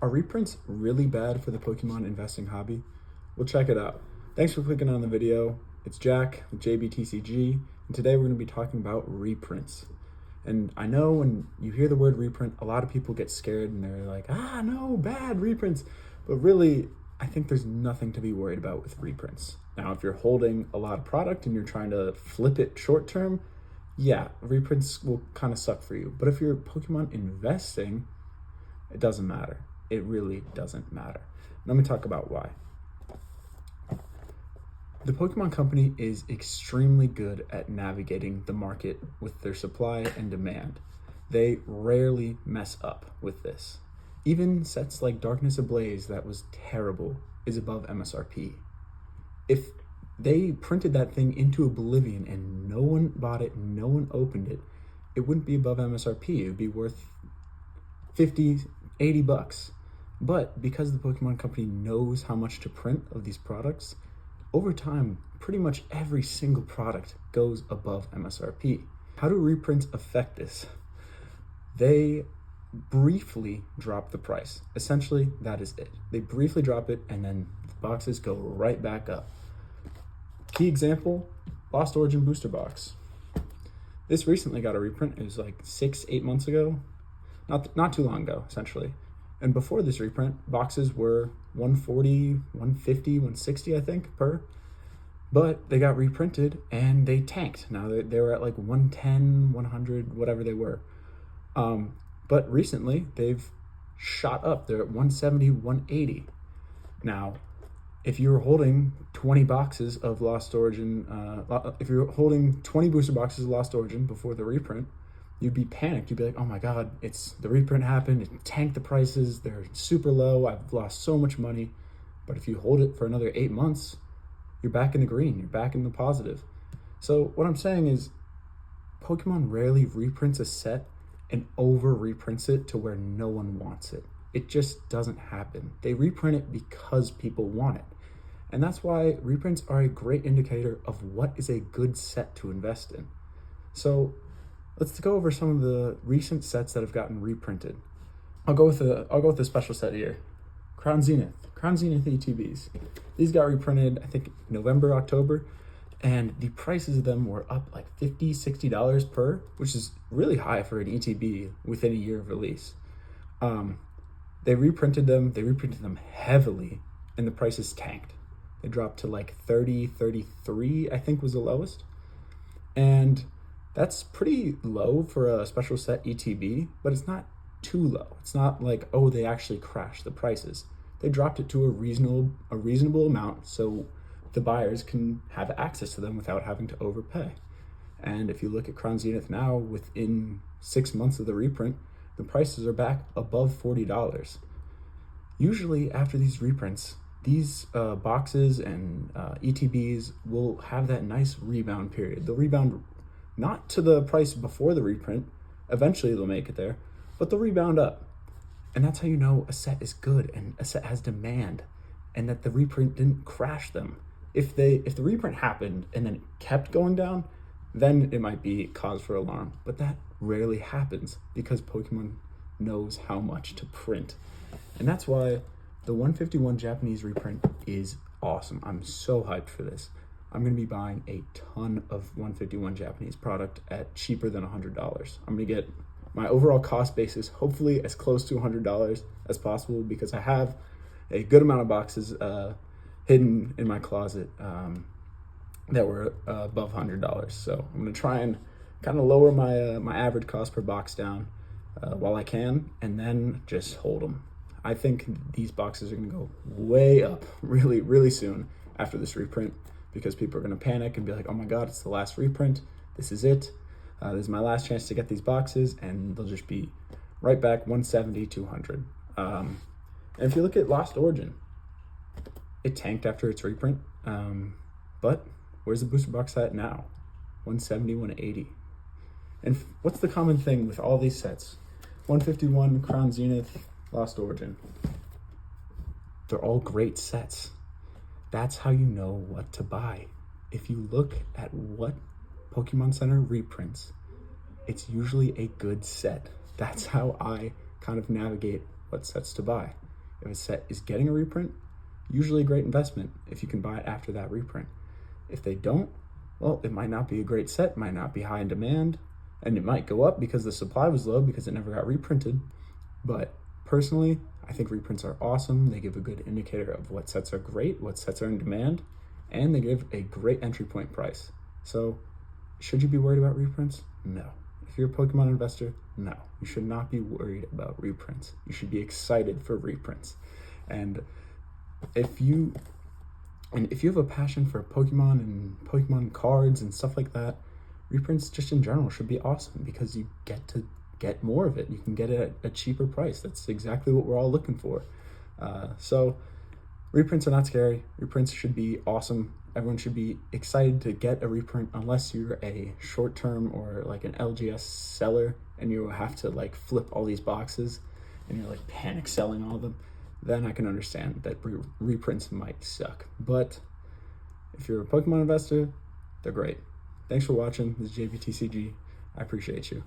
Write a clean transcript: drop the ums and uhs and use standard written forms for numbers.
Are reprints really bad for the Pokemon investing hobby? We'll check it out. Thanks for clicking on the video. It's Jack with JBTCG, and today we're going to be talking about reprints. And I know when you hear the word reprint, a lot of people get scared and they're like, no, bad reprints. But really, I think there's nothing to be worried about with reprints. Now, if you're holding a lot of product and you're trying to flip it short term, yeah, reprints will kind of suck for you. But if you're Pokemon investing, it doesn't matter. It really doesn't matter. Let me talk about why. The Pokemon Company is extremely good at navigating the market with their supply and demand. They rarely mess up with this. Even sets like Darkness Ablaze that was terrible is above MSRP. If they printed that thing into oblivion and no one bought it, no one opened it, it wouldn't be above MSRP. It would be worth 50, 80 bucks. But because the Pokemon Company knows how much to print of these products, over time, pretty much every single product goes above MSRP. How do reprints affect this? They briefly drop the price. Essentially, that is it. They briefly drop it and then the boxes go right back up. Key example, Lost Origin Booster Box. This recently got a reprint. It was like 6-8 months ago. Not too long ago, essentially. And before this reprint, boxes were $140, $150, $160, I think, per. But they got reprinted and they tanked. Now they were at like $110, $100, whatever they were. But recently they've shot up. They're at $170, $180. Now, if you were holding 20 boxes of Lost Origin, if you're holding 20 booster boxes of Lost Origin before the reprint, you'd be panicked. You'd be like, oh my God, the reprint happened. It tanked the prices. They're super low. I've lost so much money. But if you hold it for another 8 months, you're back in the green. You're back in the positive. So what I'm saying is Pokemon rarely reprints a set and over reprints it to where no one wants it. It just doesn't happen. They reprint it because people want it. And that's why reprints are a great indicator of what is a good set to invest in. So let's go over some of the recent sets that have gotten reprinted. I'll go with the special set here. Crown Zenith ETBs. These got reprinted, I think, November, October, and the prices of them were up like $50, $60 per, which is really high for an ETB within a year of release. They reprinted them heavily, and the prices tanked. They dropped to like 30, 33, I think was the lowest. And that's pretty low for a special set ETB, but it's not too low. It's not like, oh, they actually crashed the prices. They dropped it to a reasonable amount so the buyers can have access to them without having to overpay. And if you look at Crown Zenith now, within 6 months of the reprint, the prices are back above $40. Usually after these reprints, these boxes and ETBs will have that nice rebound period. They'll rebound not to the price before the reprint, eventually they'll make it there, but they'll rebound up. And that's how you know a set is good and a set has demand and that the reprint didn't crash them. If the reprint happened and then it kept going down, then it might be cause for alarm. But that rarely happens because Pokemon knows how much to print. And that's why the 151 Japanese reprint is awesome. I'm so hyped for this. I'm going to be buying a ton of 151 Japanese product at cheaper than $100. I'm going to get my overall cost basis hopefully as close to $100 as possible because I have a good amount of boxes hidden in my closet that were above $100. So I'm going to try and kind of lower my average cost per box down while I can, and then just hold them. I think these boxes are going to go way up really, really soon after this reprint, because people are going to panic and be like, oh my God, it's the last reprint. This is it. This is my last chance to get these boxes, and they'll just be right back 170, 200. And if you look at Lost Origin, it tanked after its reprint. But where's the booster box at now? 170, 180. And what's the common thing with all these sets? 151, Crown Zenith, Lost Origin. They're all great sets. That's how you know what to buy. If you look at what Pokemon Center reprints, it's usually a good set. That's how I kind of navigate what sets to buy. If a set is getting a reprint, usually a great investment if you can buy it after that reprint. If they don't, well, it might not be a great set, might not be high in demand, and it might go up because the supply was low because it never got reprinted. But personally, I think reprints are awesome. They give a good indicator of what sets are great, what sets are in demand, and they give a great entry point price. So should you be worried about reprints? No. If you're a Pokemon investor, no. You should not be worried about reprints. You should be excited for reprints. And if you have a passion for Pokemon and Pokemon cards and stuff like that, reprints just in general should be awesome because you get to get more of it. You can get it at a cheaper price. That's exactly what we're all looking for. So reprints are not scary. Reprints should be awesome. Everyone should be excited to get a reprint unless you're a short-term or like an LGS seller and you have to like flip all these boxes and you're like panic selling all of them. Then I can understand that reprints might suck. But if you're a Pokemon investor, they're great. Thanks for watching. This is JVTCG. I appreciate you.